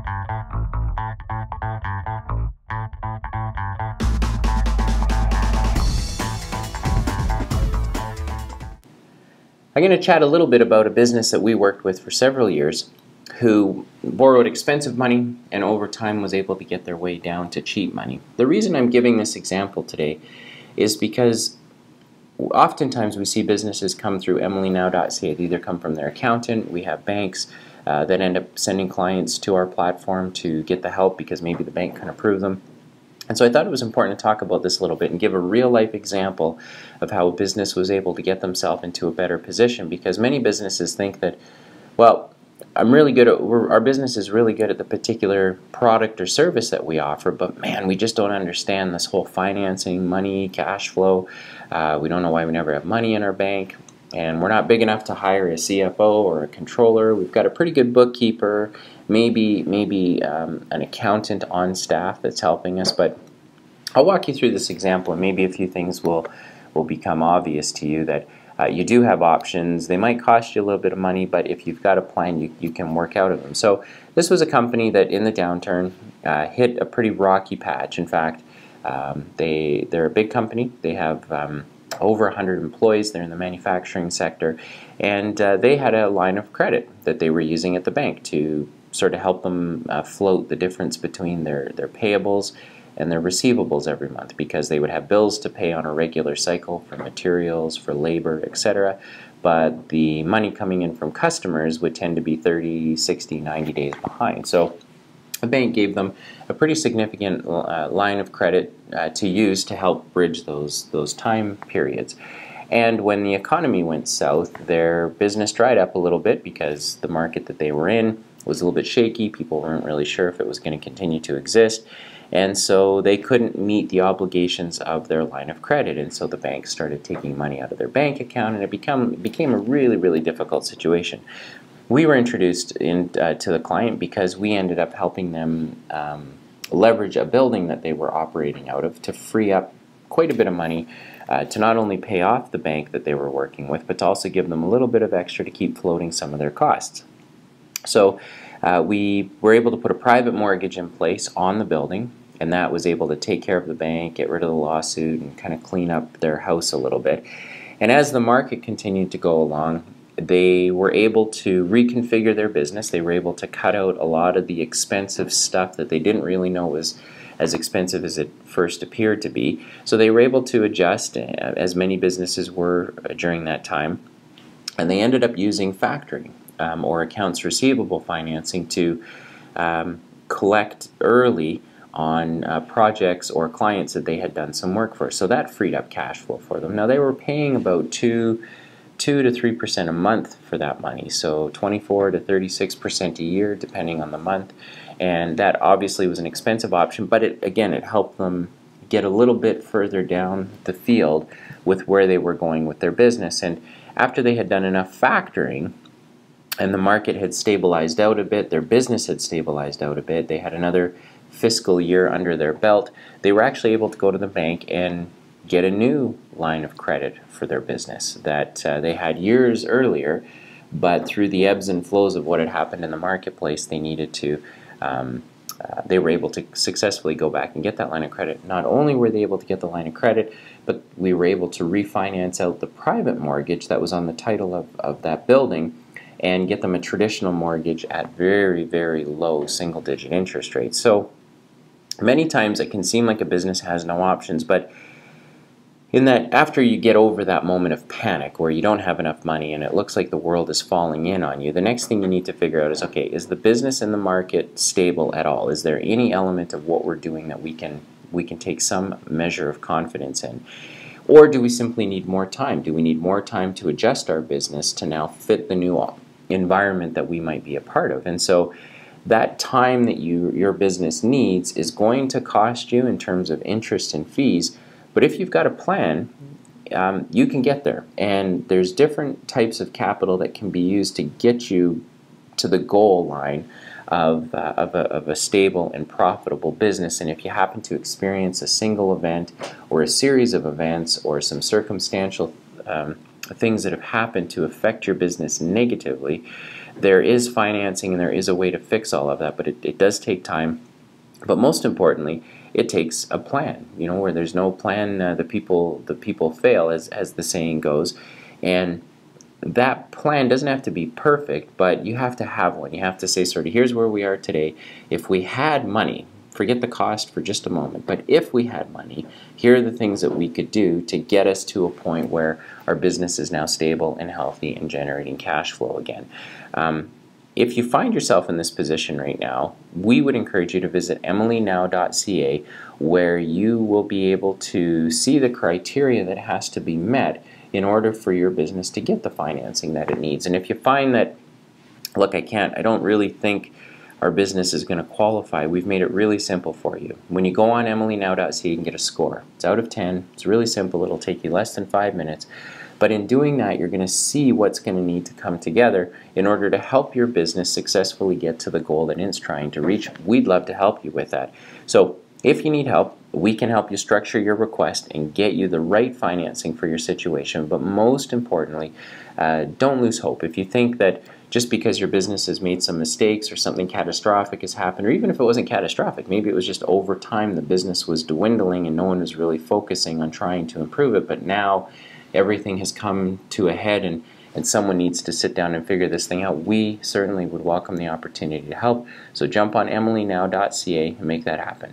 I'm going to chat a little bit about a business that we worked with for several years who borrowed expensive money and over time was able to get their way down to cheap money. The reason I'm giving this example today is because oftentimes we see businesses come through emilynow.ca. They either come from their accountant, we have banks that end up sending clients to our platform to get the help because maybe the bank can approve them. And so I thought it was important to talk about this a little bit and give a real-life example of how a business was able to get themselves into a better position, because many businesses think that, well, our business is really good at the particular product or service that we offer, but man, we just don't understand this whole financing, money, cash flow. We don't know why we never have money in our bank, and we're not big enough to hire a CFO or a controller. We've got a pretty good bookkeeper, maybe an accountant on staff that's helping us, but I'll walk you through this example and maybe a few things will become obvious to you that you do have options. They might cost you a little bit of money, but if you've got a plan, you can work out of them. So this was a company that in the downturn hit a pretty rocky patch. In fact, they're a big company. They have over 100 employees. They're in the manufacturing sector, and they had a line of credit that they were using at the bank to sort of help them float the difference between their payables and their receivables every month, because they would have bills to pay on a regular cycle for materials, for labor, etc. But the money coming in from customers would tend to be 30, 60, 90 days behind. So the bank gave them a pretty significant line of credit to use to help bridge those time periods. And when the economy went south, their business dried up a little bit because the market that they were in was a little bit shaky. People weren't really sure if it was going to continue to exist. And so they couldn't meet the obligations of their line of credit. And so the bank started taking money out of their bank account, and it became a really, really difficult situation. We were introduced to the client because we ended up helping them leverage a building that they were operating out of to free up quite a bit of money to not only pay off the bank that they were working with, but to also give them a little bit of extra to keep floating some of their costs. So we were able to put a private mortgage in place on the building, and that was able to take care of the bank, get rid of the lawsuit, and kind of clean up their house a little bit. And as the market continued to go along, they were able to reconfigure their business. They were able to cut out a lot of the expensive stuff that they didn't really know was as expensive as it first appeared to be. So they were able to adjust, as many businesses were during that time, and they ended up using factoring or accounts receivable financing to collect early on projects or clients that they had done some work for. So that freed up cash flow for them. Now they were paying about 2 to 3% a month for that money, so 24 to 36% a year depending on the month, and that obviously was an expensive option, but it helped them get a little bit further down the field with where they were going with their business. And after they had done enough factoring and the market had stabilized out a bit, their business had stabilized out a bit, they had another fiscal year under their belt, they were actually able to go to the bank and get a new line of credit for their business that they had years earlier, but through the ebbs and flows of what had happened in the marketplace, they needed to they were able to successfully go back and get that line of credit. Not only were they able to get the line of credit, but we were able to refinance out the private mortgage that was on the title of that building and get them a traditional mortgage at very, very low single-digit interest rates. So many times it can seem like a business has no options, but in that after you get over that moment of panic where you don't have enough money and it looks like the world is falling in on you, the next thing you need to figure out is, okay, is the business and the market stable at all? Is there any element of what we're doing that we can take some measure of confidence in? Or do we simply need more time? Do we need more time to adjust our business to now fit the new environment that we might be a part of? And so that time that your business needs is going to cost you in terms of interest and fees. But if you've got a plan, you can get there. And there's different types of capital that can be used to get you to the goal line of a stable and profitable business. And if you happen to experience a single event or a series of events or some circumstantial things that have happened to affect your business negatively, There is financing and there is a way to fix all of that, but it does take time. But most importantly, it takes a plan. You know, where there's no plan, the people fail, as the saying goes. And that plan doesn't have to be perfect, but you have to have one. You have to say, sort of, here's where we are today. If we had money, forget the cost for just a moment, but if we had money, here are the things that we could do to get us to a point where our business is now stable and healthy and generating cash flow again. If you find yourself in this position right now, we would encourage you to visit emilynow.ca, where you will be able to see the criteria that has to be met in order for your business to get the financing that it needs. And if you find that, look, I don't really think our business is going to qualify, we've made it really simple for you. When you go on emilynow.ca, you can get a score. It's out of 10. It's really simple. It'll take you less than 5 minutes. But in doing that, you're going to see what's going to need to come together in order to help your business successfully get to the goal that it's trying to reach. We'd love to help you with that. So if you need help, we can help you structure your request and get you the right financing for your situation. But most importantly, don't lose hope. If you think that just because your business has made some mistakes or something catastrophic has happened, or even if it wasn't catastrophic, maybe it was just over time the business was dwindling and no one was really focusing on trying to improve it, but now everything has come to a head and someone needs to sit down and figure this thing out, we certainly would welcome the opportunity to help. So jump on emilynow.ca and make that happen.